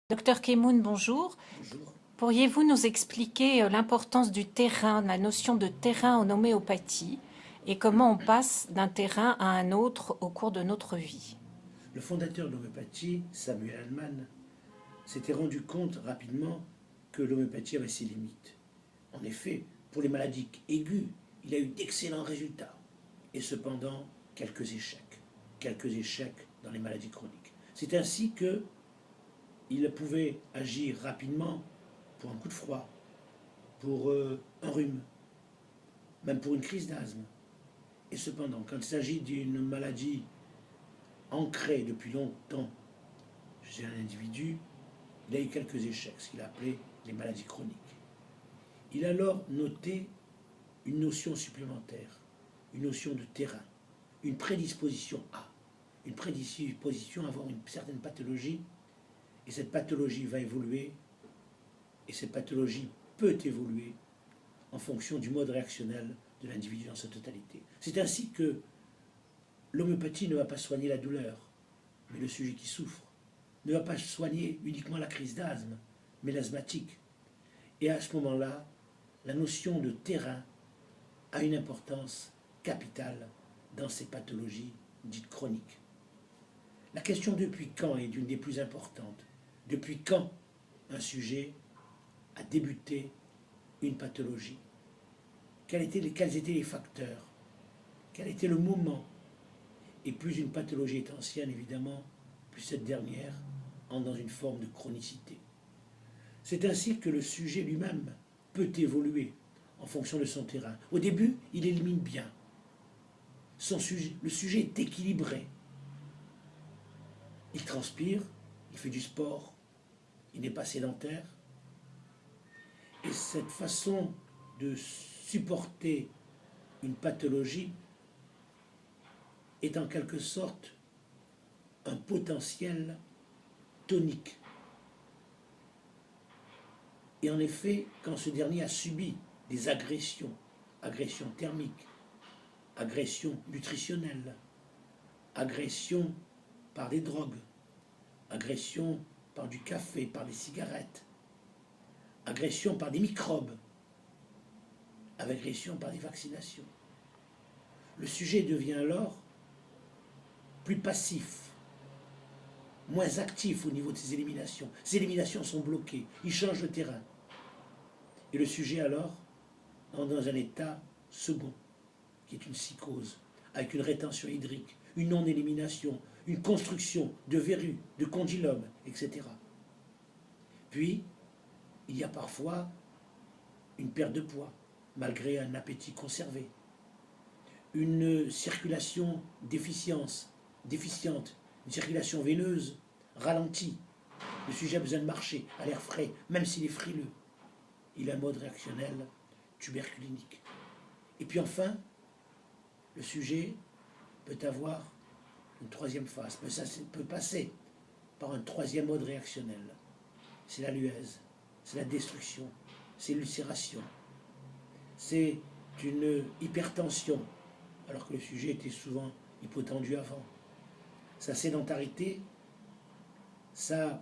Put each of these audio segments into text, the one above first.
Docteur Kemoun, bonjour. Bonjour. Pourriez-vous nous expliquer l'importance du terrain, la notion de terrain en homéopathie et comment on passe d'un terrain à un autre au cours de notre vie? Le fondateur de l'homéopathie, Samuel Hahnemann, s'était rendu compte rapidement que l'homéopathie avait ses limites. En effet, pour les maladies aiguës, il a eu d'excellents résultats, et cependant quelques échecs dans les maladies chroniques. C'est ainsi qu'il pouvait agir rapidement pour un coup de froid, pour un rhume, même pour une crise d'asthme. Et cependant, quand il s'agit d'une maladie ancrée depuis longtemps chez un individu, il a eu quelques échecs, ce qu'il a appelé les maladies chroniques. Il a alors noté une notion supplémentaire, une notion de terrain, une prédisposition une prédisposition à avoir une certaine pathologie, et cette pathologie va évoluer, et cette pathologie peut évoluer en fonction du mode réactionnel de l'individu dans sa totalité. C'est ainsi que l'homéopathie ne va pas soigner la douleur, mais le sujet qui souffre, ne va pas soigner uniquement la crise d'asthme, mais l'asthmatique. Et à ce moment-là, la notion de terrain a une importance capitale dans ces pathologies dites chroniques. La question depuis quand est une des plus importantes. Depuis quand un sujet a débuté une pathologie? Quels étaient les facteurs? Quel était le moment? Et plus une pathologie est ancienne, évidemment, plus cette dernière entre dans une forme de chronicité. C'est ainsi que le sujet lui-même peut évoluer en fonction de son terrain. Au début, il élimine bien. Le sujet est équilibré. Il transpire, il fait du sport, il n'est pas sédentaire. Et cette façon de supporter une pathologie est en quelque sorte un potentiel tonique. Et en effet, quand ce dernier a subi des agressions thermiques, agressions nutritionnelles, agressions par des drogues, agressions par du café, par des cigarettes, agressions par des microbes, agressions par des vaccinations, le sujet devient alors plus passif, moins actif au niveau de ses éliminations. Ses éliminations sont bloquées, il change de terrain. Et le sujet alors entre dans un état second, qui est une psychose, avec une rétention hydrique, une non-élimination, une construction de verrues, de condylomes, etc. Puis, il y a parfois une perte de poids, malgré un appétit conservé, une circulation déficiente, une circulation veineuse ralentie. Le sujet a besoin de marcher à l'air frais, même s'il est frileux. Il a un mode réactionnel tuberculinique. Et puis enfin, le sujet peut avoir une troisième phase, mais ça peut passer par un troisième mode réactionnel. C'est la luèse, c'est la destruction, c'est l'ulcération, c'est une hypertension, alors que le sujet était souvent hypotendu avant. Sa sédentarité, sa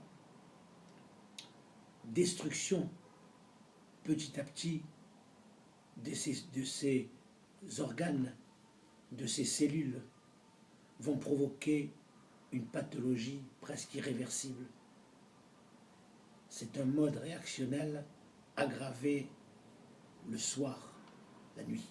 destruction petit à petit de ces organes, de ces cellules, vont provoquer une pathologie presque irréversible. C'est un mode réactionnel aggravé le soir, la nuit.